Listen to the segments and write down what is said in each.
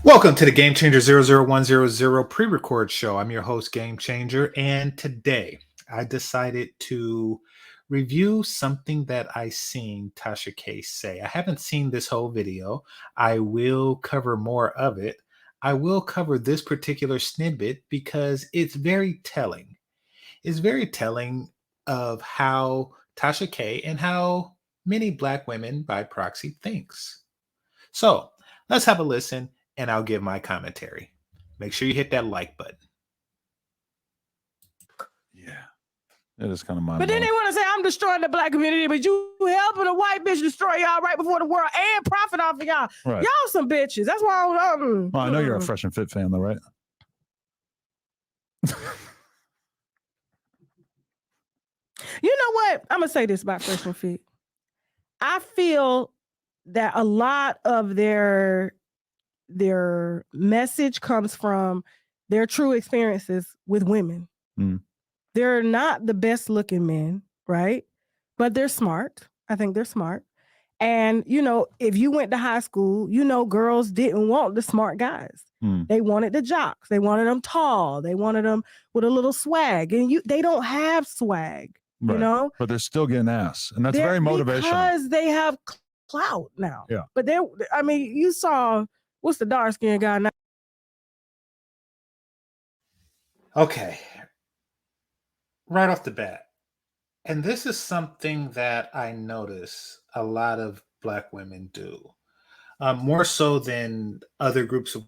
Welcome to the GameChanger 00100 pre-record show. I'm your host, GameChanger, and today I decided to review something that I seen Tasha K say. I haven't seen this whole video. I will cover more of it. I will cover this particular snippet because it's very telling. It's very telling of how Tasha K and how many black women by proxy thinks. So let's have a listen and I'll give my commentary. Make sure you hit that like button. Yeah, it is kind of mind But then they want to say I'm destroying the black community, but you helping a white bitch destroy y'all right before the world and profit off of y'all. Right. Y'all some bitches. That's why Well, I know you're a Fresh and Fit fan, though, right? You know what? I'm gonna say this about Fresh and Fit. I feel that a lot of their message comes from their true experiences with women. Mm. They're not the best looking men, right? But they're smart. I think they're smart. And, you know, if you went to high school, you know, girls didn't want the smart guys. Mm. They wanted the jocks. They wanted them tall. They wanted them with a little swag. And they don't have swag, Right. you know? But they're still getting ass. And that's very motivational. Because they have clout now. Yeah. But you saw, what's the dark skinned guy now? Okay. Right off the bat. And this is something that I notice a lot of black women do, more so than other groups of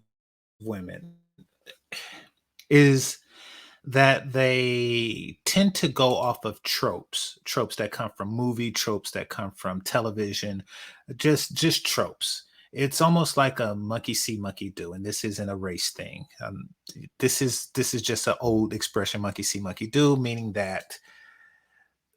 women, is that they tend to go off of tropes that come from movie, tropes that come from television, just tropes. It's almost like a monkey see, monkey do, and this isn't a race thing. This is just an old expression, monkey see, monkey do, meaning that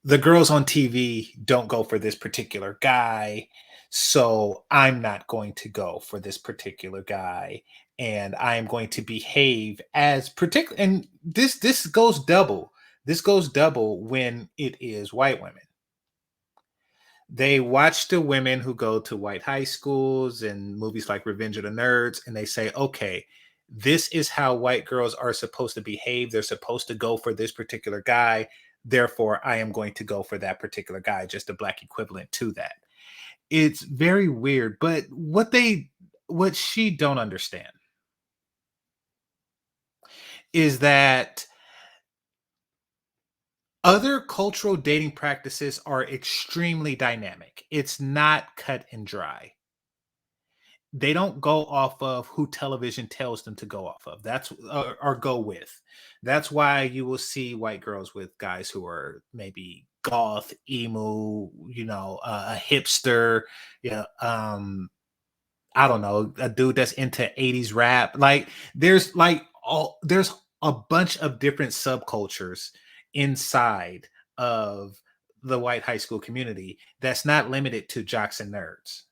the girls on TV don't go for this particular guy, so I'm not going to go for this particular guy, and I am going to behave as particular. And this goes double. This goes double when it is white women. They watch the women who go to white high schools and movies like Revenge of the Nerds, and they say, okay, this is how white girls are supposed to behave. They're supposed to go for this particular guy. Therefore, I am going to go for that particular guy, just a black equivalent to that. It's very weird, but what she don't understand is that other cultural dating practices are extremely dynamic. It's not cut and dry. They don't go off of who television tells them to go off of. That's or go with. That's why you will see white girls with guys who are maybe goth, emo, a hipster, yeah, I don't know, a dude that's into 80s rap. Like there's a bunch of different subcultures inside of the white high school community that's not limited to jocks and nerds.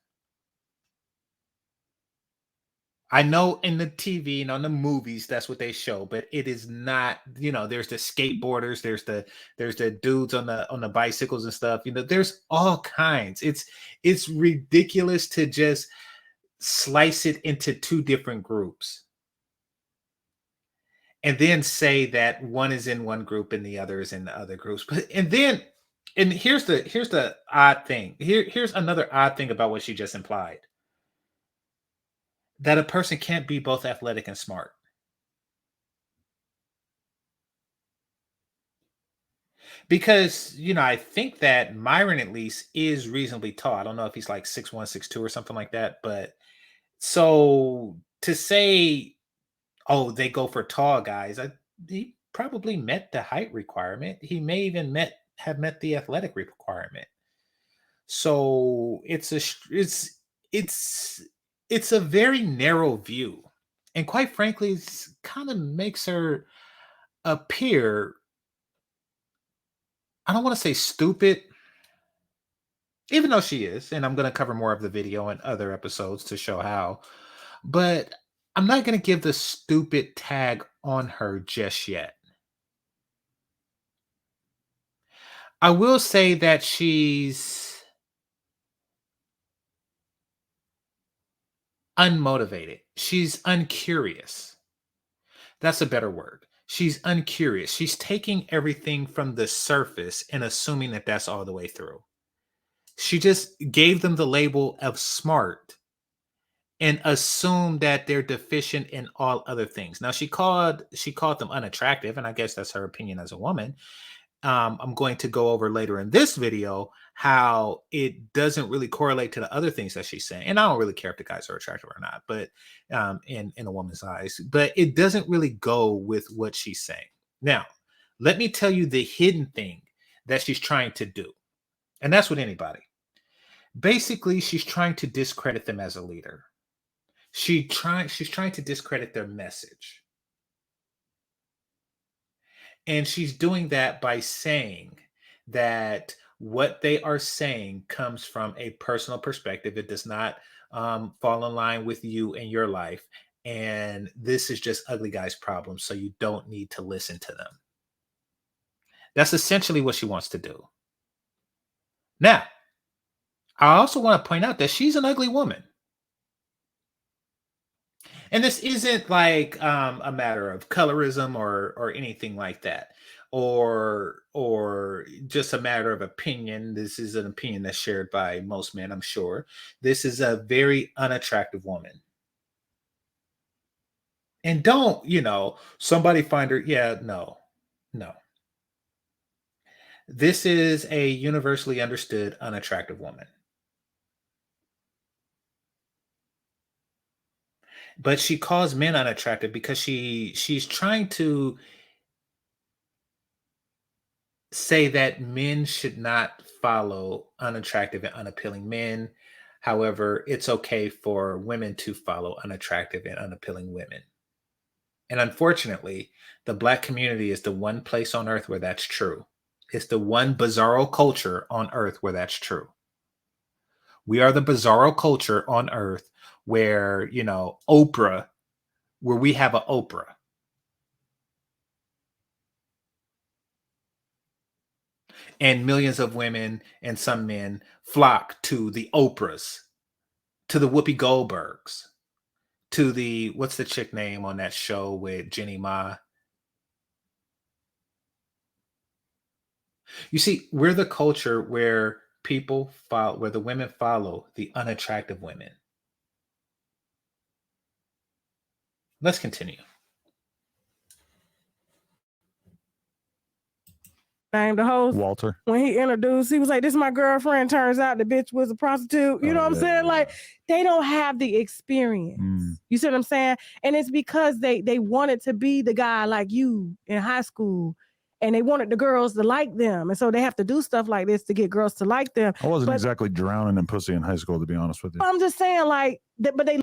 I know in the TV and on the movies that's what they show, but it is not. There's the skateboarders, there's the dudes on the bicycles and stuff. There's all kinds. It's ridiculous to just slice it into two different groups and then say that one is in one group and the other is in the other groups. But and here's the odd thing. Here's another odd thing about what she just implied. That a person can't be both athletic and smart. Because, I think that Myron at least is reasonably tall. I don't know if he's like 6'1", 6'2", or something like that. But so to say, oh, they go for tall guys, he probably met the height requirement. He may even have met the athletic requirement. So it's a very narrow view. And quite frankly, it kind of makes her appear, I don't want to say stupid, even though she is, and I'm going to cover more of the video in other episodes to show how, but I'm not going to give the stupid tag on her just yet. I will say that she's unmotivated. She's uncurious. That's a better word. She's uncurious. She's taking everything from the surface and assuming that that's all the way through. She just gave them the label of smart and assumed that they're deficient in all other things. Now she called them unattractive, and I guess that's her opinion as a woman. I'm going to go over later in this video how it doesn't really correlate to the other things that she's saying. And I don't really care if the guys are attractive or not, but in a woman's eyes, but it doesn't really go with what she's saying. Now, let me tell you the hidden thing that she's trying to do. And that's with anybody. Basically, she's trying to discredit them as a leader. She's trying to discredit their message. And she's doing that by saying that what they are saying comes from a personal perspective. It does not fall in line with you and your life. And this is just ugly guys' problem. So you don't need to listen to them. That's essentially what she wants to do. Now, I also want to point out that she's an ugly woman. And this isn't like a matter of colorism or anything like that, or just a matter of opinion. This is an opinion that's shared by most men, I'm sure. This is a very unattractive woman. And don't, somebody find her. Yeah, no. This is a universally understood unattractive woman. But she calls men unattractive because she's trying to say that men should not follow unattractive and unappealing men. However, it's okay for women to follow unattractive and unappealing women. And unfortunately, the Black community is the one place on earth where that's true. It's the one bizarro culture on earth where that's true. We are the bizarro culture on earth where, Oprah, where we have an Oprah. And millions of women and some men flock to the Oprahs, to the Whoopi Goldbergs, to the, what's the chick name on that show with Jenny Ma? You see, we're the culture where where the women follow the unattractive women. Let's continue. Named the host Walter. When he introduced, he was like, "This is my girlfriend." Turns out the bitch was a prostitute. You know what I'm saying? Like, they don't have the experience. You see what I'm saying? And it's because they wanted to be the guy like you in high school, and they wanted the girls to like them, and so they have to do stuff like this to get girls to like them. I wasn't exactly drowning in pussy in high school, to be honest with you. I'm just saying, like, but they.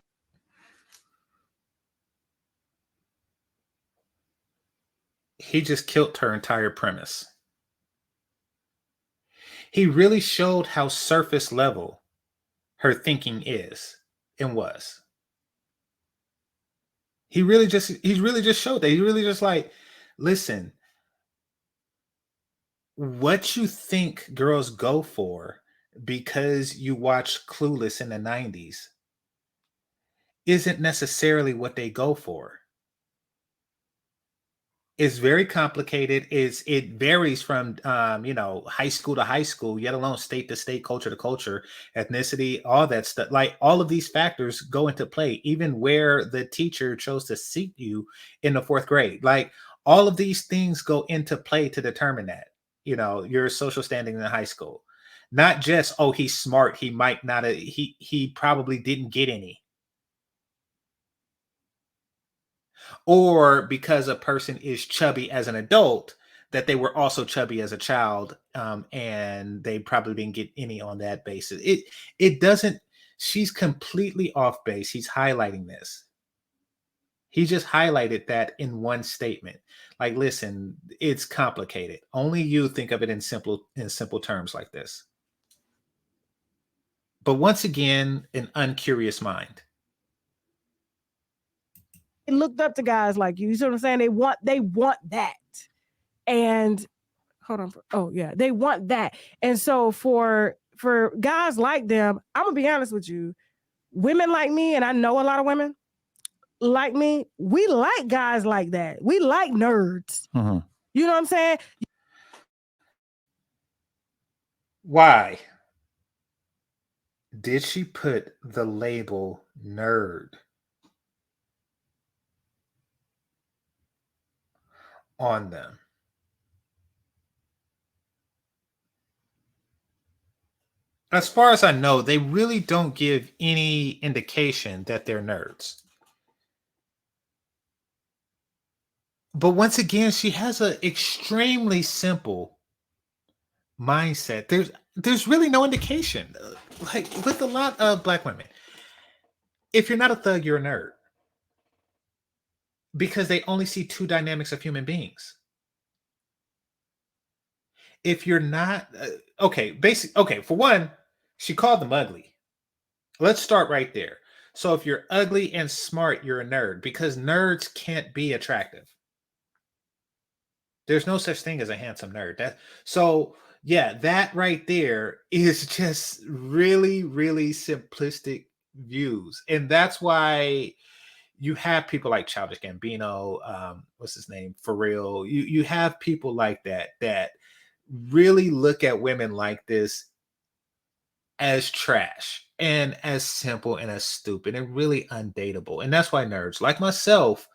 He just killed her entire premise. He really showed how surface level her thinking is and was. He really just showed that. He really just like, listen, what you think girls go for because you watch Clueless in the 90s isn't necessarily what they go for. It's very complicated. It varies from high school to high school, yet alone state to state, culture to culture, ethnicity, all that stuff. Like, all of these factors go into play, even where the teacher chose to seat you in the 4th grade. Like, all of these things go into play to determine that, your social standing in high school. Not just, oh, he's smart. He might not, he probably didn't get any. Or because a person is chubby as an adult, that they were also chubby as a child, and they probably didn't get any on that basis. It doesn't. She's completely off base. He's highlighting this. He just highlighted that in one statement. Like, listen, it's complicated. Only you think of it in simple terms like this. But once again, an uncurious mind. Looked up to guys like you see what I'm saying? They want that. And hold on. They want that. And so for guys like them, I'm gonna be honest with you, women like me, and I know a lot of women like me, we like guys like that. We like nerds. Uh-huh. You know what I'm saying? Why did she put the label nerd on them? As far as I know, they really don't give any indication that they're nerds. But once again, she has an extremely simple mindset. There's really no indication. Like with a lot of black women, if you're not a thug, you're a nerd. Because they only see two dynamics of human beings. If you're not okay, for one, she called them ugly. Let's start right there. So if you're ugly and smart, you're a nerd because nerds can't be attractive. There's no such thing as a handsome nerd. That right there is just really, really simplistic views. And that's why you have people like Childish Gambino, what's his name? For real. You have people like that really look at women like this as trash and as simple and as stupid and really undateable. And that's why nerds like myself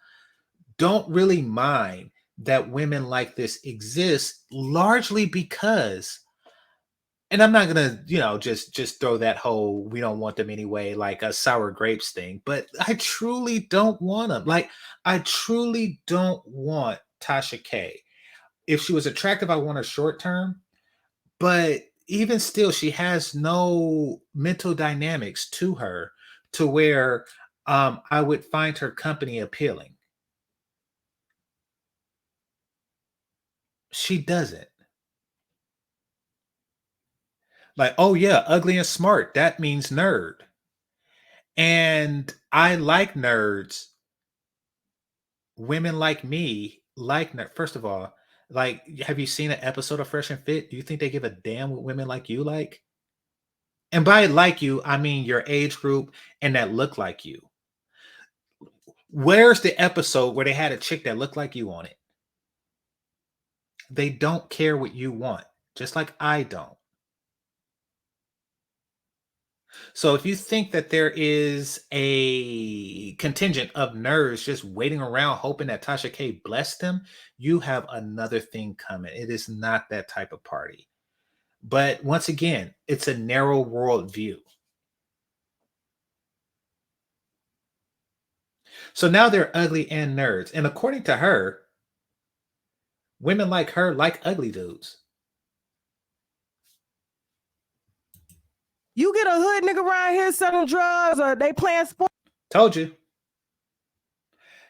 don't really mind that women like this exist, largely because, and I'm not gonna, just throw that whole we don't want them anyway, like a sour grapes thing, but I truly don't want them. Like, I truly don't want Tasha K. If she was attractive, I want her short term, but even still, she has no mental dynamics to her to where I would find her company appealing. She doesn't. Like, oh yeah, ugly and smart. That means nerd. And I like nerds. Women like me like nerd. First of all, like, have you seen an episode of Fresh and Fit? Do you think they give a damn what women like you like? And by like you, I mean your age group and that look like you. Where's the episode where they had a chick that looked like you on it? They don't care what you want, just like I don't. So if you think that there is a contingent of nerds just waiting around hoping that Tasha K bless them, you have another thing coming. It is not that type of party. But once again, it's a narrow world view. So now they're ugly and nerds. And according to her, women like her like ugly dudes. You get a hood nigga around here selling drugs or they playing sports. Told you.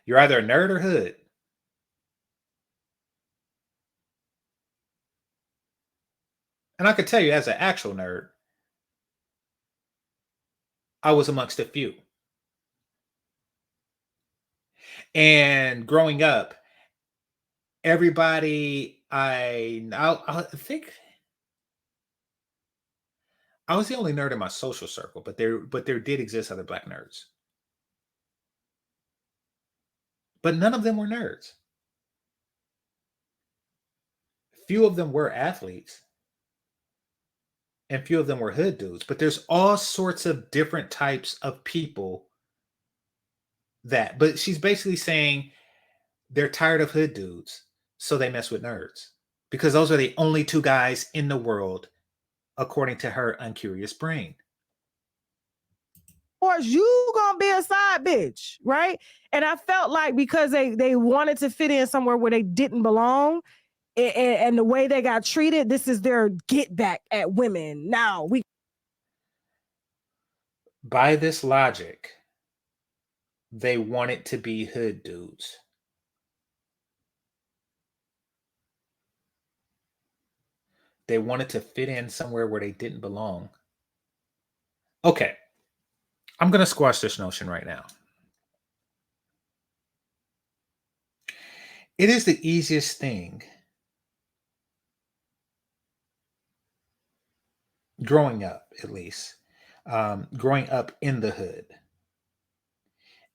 You're either a nerd or hood. And I could tell you, as an actual nerd, I was amongst a few. And growing up, everybody I think I was the only nerd in my social circle, but there did exist other black nerds. But none of them were nerds. Few of them were athletes, and few of them were hood dudes. But there's all sorts of different types of people but she's basically saying they're tired of hood dudes, so they mess with nerds. Because those are the only two guys in the world, according to her uncurious brain. Or you gonna be a side bitch, right? And I felt like because they wanted to fit in somewhere where they didn't belong, and the way they got treated, this is their get back at women. Now By this logic, they wanted to be hood dudes. They wanted to fit in somewhere where they didn't belong. Okay. I'm going to squash this notion right now. It is the easiest thing growing up, at least, growing up in the hood,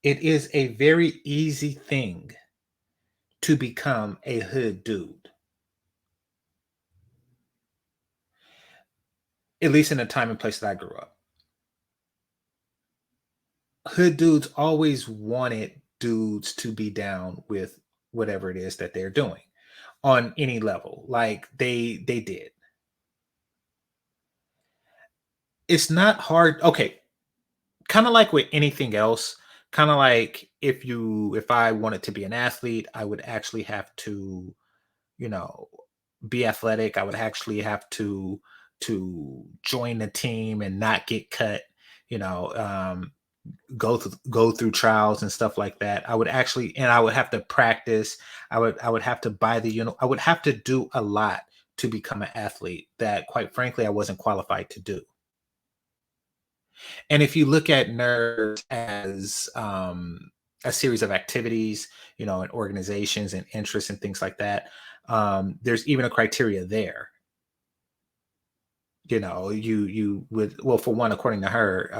it is a very easy thing to become a hood dude. At least in the time and place that I grew up. Hood dudes always wanted dudes to be down with whatever it is that they're doing on any level. Like they did. It's not hard. Okay. Kind of like with anything else, kind of like if I wanted to be an athlete, I would actually have to, you know, be athletic. I would actually have to join the team and not get cut, you know, go through trials and stuff like that. I would actually, and I would have to practice. I would have to buy the I would have to do a lot to become an athlete that, quite frankly, I wasn't qualified to do. And if you look at nerds as a series of activities, you know, and organizations and interests and things like that, there's even a criteria there. You know, you would, well, for one, according to her,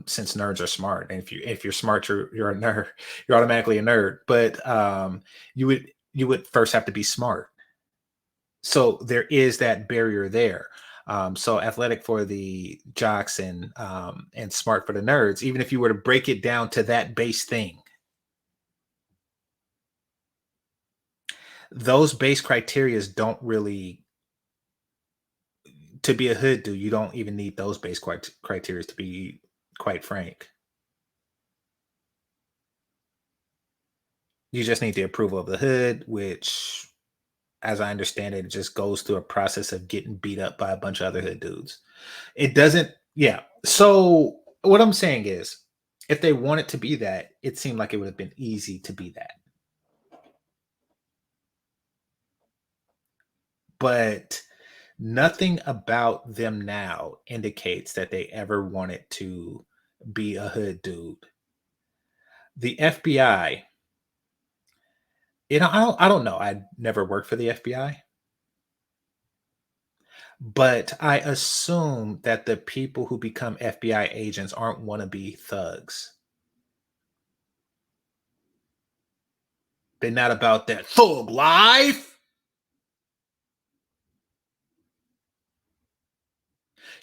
since nerds are smart, and if you're smart, you're a nerd, you're automatically a nerd. But you would first have to be smart. So there is that barrier there. So athletic for the jocks and smart for the nerds. Even if you were to break it down to that base thing, those base criterias don't really, to be a hood dude, you don't even need those base criteria, to be quite frank. You just need the approval of the hood, which, as I understand it, it just goes through a process of getting beat up by a bunch of other hood dudes. It doesn't, yeah. So what I'm saying is, if they wanted to be that, it seemed like it would have been easy to be that. But nothing about them now indicates that they ever wanted to be a hood dude. The FBI, you know, I don't know. I never worked for the FBI, but I assume that the people who become FBI agents aren't wannabe thugs. They're not about that thug life.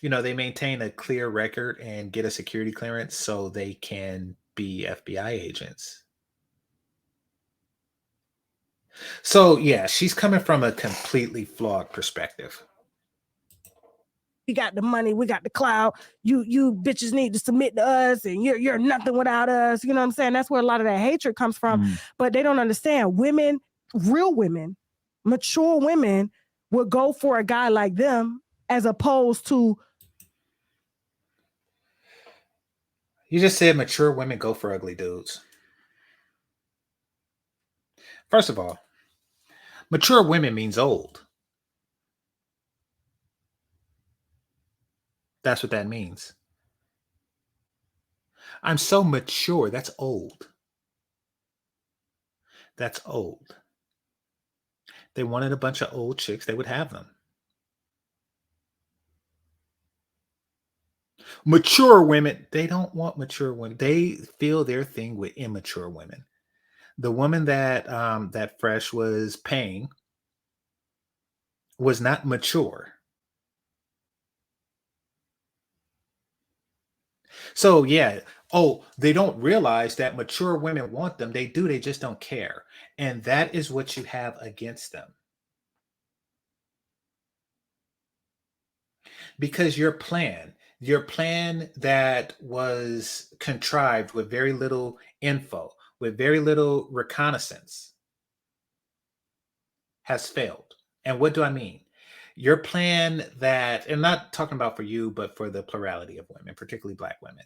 You know, they maintain a clear record and get a security clearance so they can be FBI agents. So yeah, she's coming from a completely flawed perspective. We got the money, we got the clout. You bitches need to submit to us, and you're nothing without us. You know what I'm saying? That's where a lot of that hatred comes from. But they don't understand. Women, real women, mature women would go for a guy like them as opposed to. You just said mature women go for ugly dudes. First of all, mature women means old. That's what that means. I'm so mature. That's old. That's old. They wanted a bunch of old chicks, they would have them. Mature women, they don't want mature women. They feel their thing with immature women. The woman that that Fresh was paying was not mature. So yeah, oh, they don't realize that mature women want them. They do, they just don't care. And that is what you have against them. Because your plan that was contrived with very little info, with very little reconnaissance, has failed. And what do I mean? Your plan that, and not talking about for you, but for the plurality of women, particularly Black women,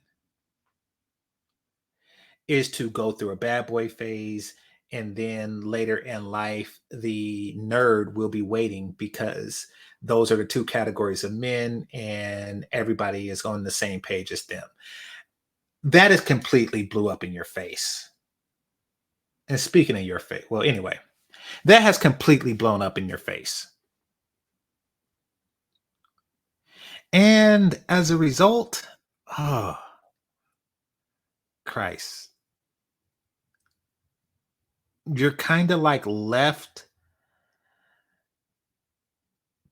is to go through a bad boy phase, and then later in life the nerd will be waiting, because those are the two categories of men and everybody is on the same page as them. That is completely blew up in your face. And speaking of your face, well, anyway, that has completely blown up in your face. And as a result, Oh, Christ. You're kind of like left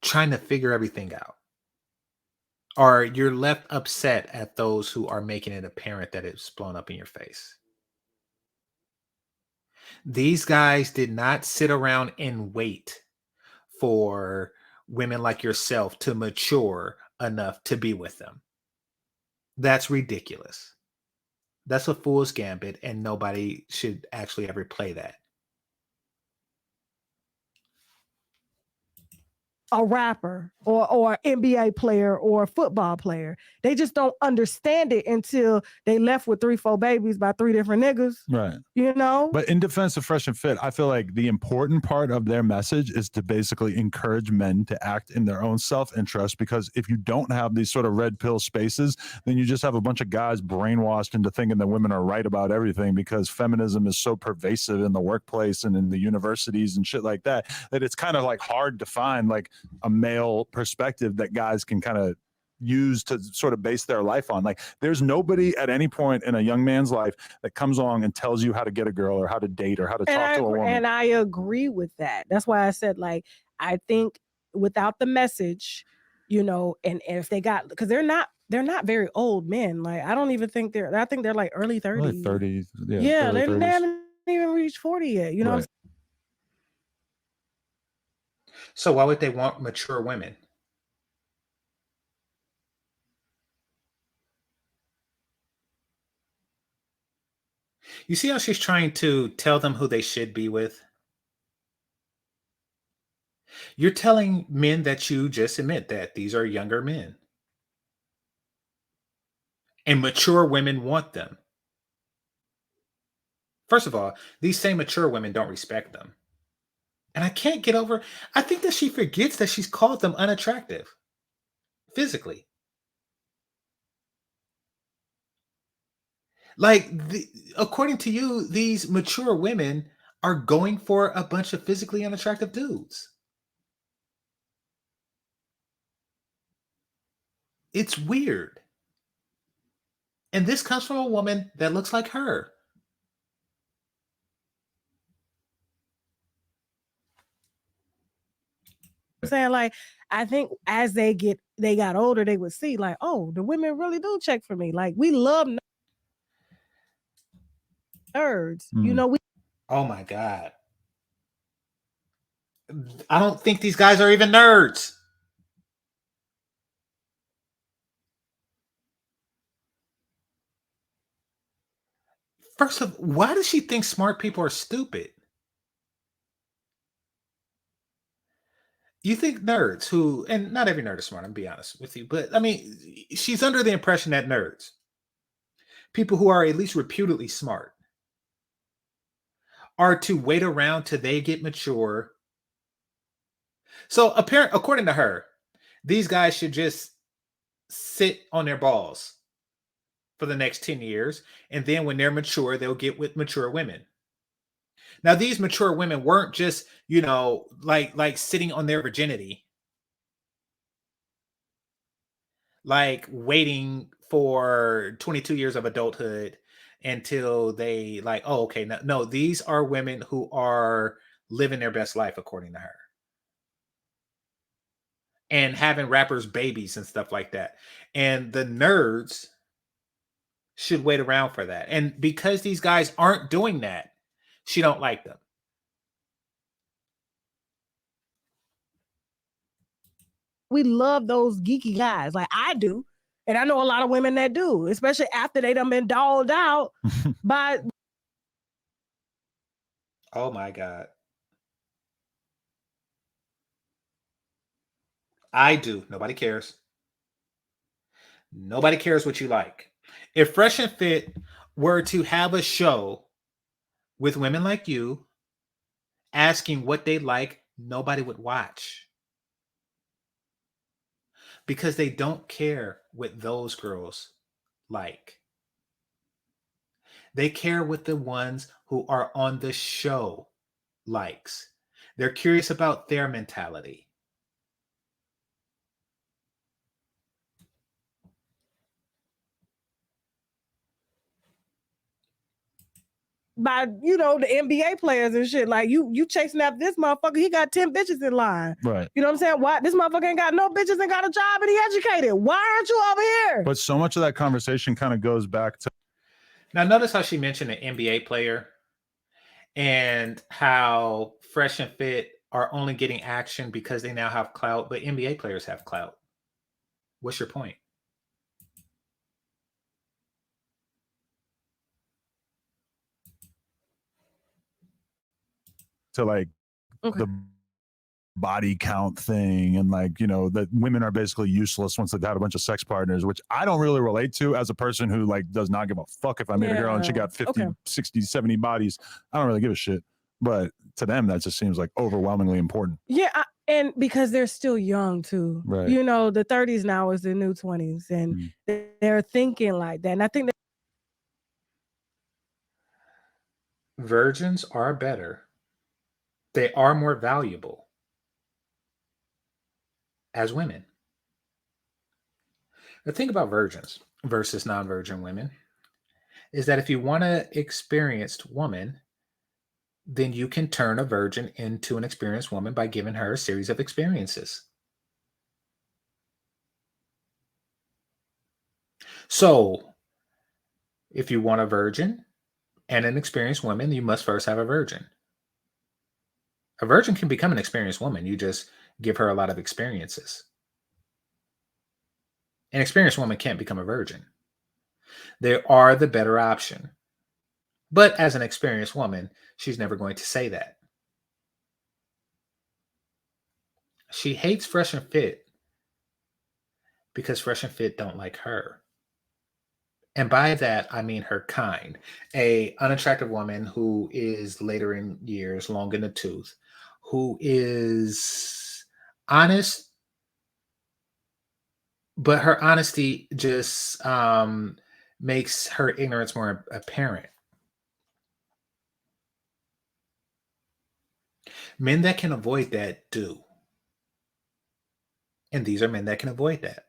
trying to figure everything out. Or you're left upset at those who are making it apparent that it's blown up in your face. These guys did not sit around and wait for women like yourself to mature enough to be with them. That's ridiculous. That's a fool's gambit, and nobody should actually ever play that. A rapper or NBA player or a football player. They just don't understand it until they left with 3-4 babies by 3 different niggas. Right. You know? But in defense of Fresh and Fit, I feel like the important part of their message is to basically encourage men to act in their own self-interest, because if you don't have these sort of red pill spaces, then you just have a bunch of guys brainwashed into thinking that women are right about everything because feminism is so pervasive in the workplace and in the universities and shit like that, that it's kind of like hard to find like a male perspective that guys can kind of use to sort of base their life on. Like there's nobody at any point in a young man's life that comes along and tells you how to get a girl or how to date or how to talk to a woman. And I agree with that. That's why I said, like, I think without the message, you know, and if they got, because they're not very old men. Like I don't even think I think they're like early 30s. Early 30s. Yeah, they haven't even reached 40 yet. You know. Right. So why would they want mature women? You see how she's trying to tell them who they should be with? You're telling men that you just admit that these are younger men. And mature women want them. First of all, these same mature women don't respect them. And I can't get over, I think that she forgets that she's called them unattractive physically. Like, according to you, these mature women are going for a bunch of physically unattractive dudes. It's weird. And this comes from a woman that looks like her. Saying like, I think as they got older, they would see like, oh, the women really do check for me. Like we love nerds. You know, Oh my God. I don't think these guys are even nerds. First of all, why does she think smart people are stupid? You think nerds who, and not every nerd is smart, I'm be honest with you, but I mean, she's under the impression that nerds, people who are at least reputedly smart, are to wait around till they get mature. So according to her, these guys should just sit on their balls for the next 10 years. And then when they're mature, they'll get with mature women. Now, these mature women weren't just, you know, like sitting on their virginity, like waiting for 22 years of adulthood until they like, oh, okay. No, these are women who are living their best life, according to her. And having rappers babies and stuff like that. And the nerds should wait around for that. And because these guys aren't doing that, she don't like them. We love those geeky guys. Like I do. And I know a lot of women that do, especially after they done been dolled out by. Oh my God. I do. Nobody cares. Nobody cares what you like. If Fresh and Fit were to have a show with women like you asking what they like, nobody would watch. Because they don't care what those girls like. They care what the ones who are on the show likes. They're curious about their mentality. by the NBA players and shit. Like you chasing after this motherfucker, he got 10 bitches in line. Right. You know what I'm saying? Why this motherfucker ain't got no bitches and got a job and he educated? Why aren't you over here? But so much of that conversation kind of goes back to. Now, notice how she mentioned an NBA player and how Fresh and Fit are only getting action because they now have clout, but NBA players have clout. What's your point? To like the body count thing and like that women are basically useless once they've had a bunch of sex partners, which I don't really relate to as a person who like does not give a fuck if I meet a girl and she got 50 60 70 bodies. I don't really give a shit, but to them that just seems like overwhelmingly important. And because they're still young too, right? The 30s now is the new 20s, and they're thinking like that. And I think that virgins are better. They are more valuable as women. The thing about virgins versus non-virgin women is that if you want an experienced woman, then you can turn a virgin into an experienced woman by giving her a series of experiences. So, if you want a virgin and an experienced woman, you must first have a virgin. A virgin can become an experienced woman. You just give her a lot of experiences. An experienced woman can't become a virgin. They are the better option. But as an experienced woman, she's never going to say that. She hates Fresh and Fit because Fresh and Fit don't like her. And by that, I mean her kind. A unattractive woman who is later in years, long in the tooth, who is honest, but her honesty just makes her ignorance more apparent. Men that can avoid that do. And these are men that can avoid that.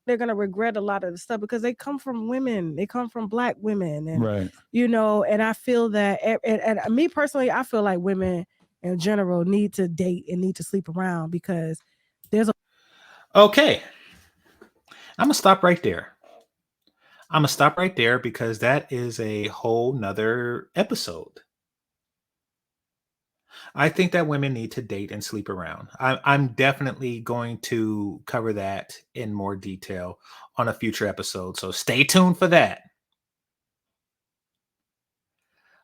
They're going to regret a lot of the stuff because they come from women. They come from Black women. And, right. And I feel that, and me personally, I feel like women in general need to date and need to sleep around because there's a. Okay. I'm going to stop right there. I'm going to stop right there because that is a whole nother episode. I think that women need to date and sleep around. I'm definitely going to cover that in more detail on a future episode. So stay tuned for that.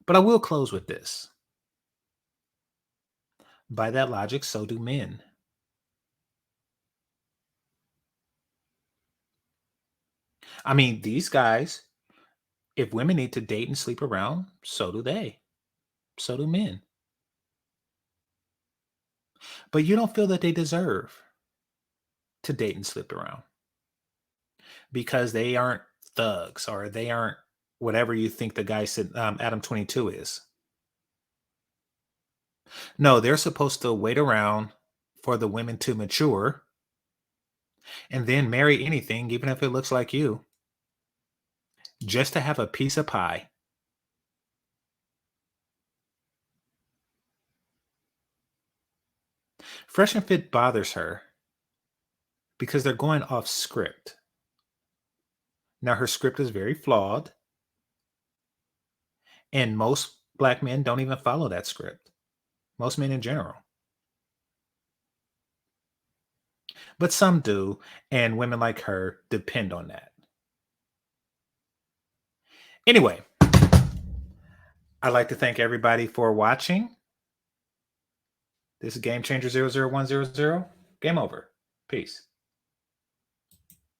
But I will close with this. By that logic, so do men. I mean, these guys, if women need to date and sleep around, so do they. So do men. But you don't feel that they deserve to date and sleep around because they aren't thugs or they aren't whatever you think the guy said Adam 22 is. No, they're supposed to wait around for the women to mature and then marry anything, even if it looks like you, just to have a piece of pie. Fresh and Fit bothers her because they're going off script. Now, her script is very flawed, and most Black men don't even follow that script. Most men in general. But some do, and women like her depend on that. Anyway, I'd like to thank everybody for watching. This is GameChanger 00100. Game over. Peace.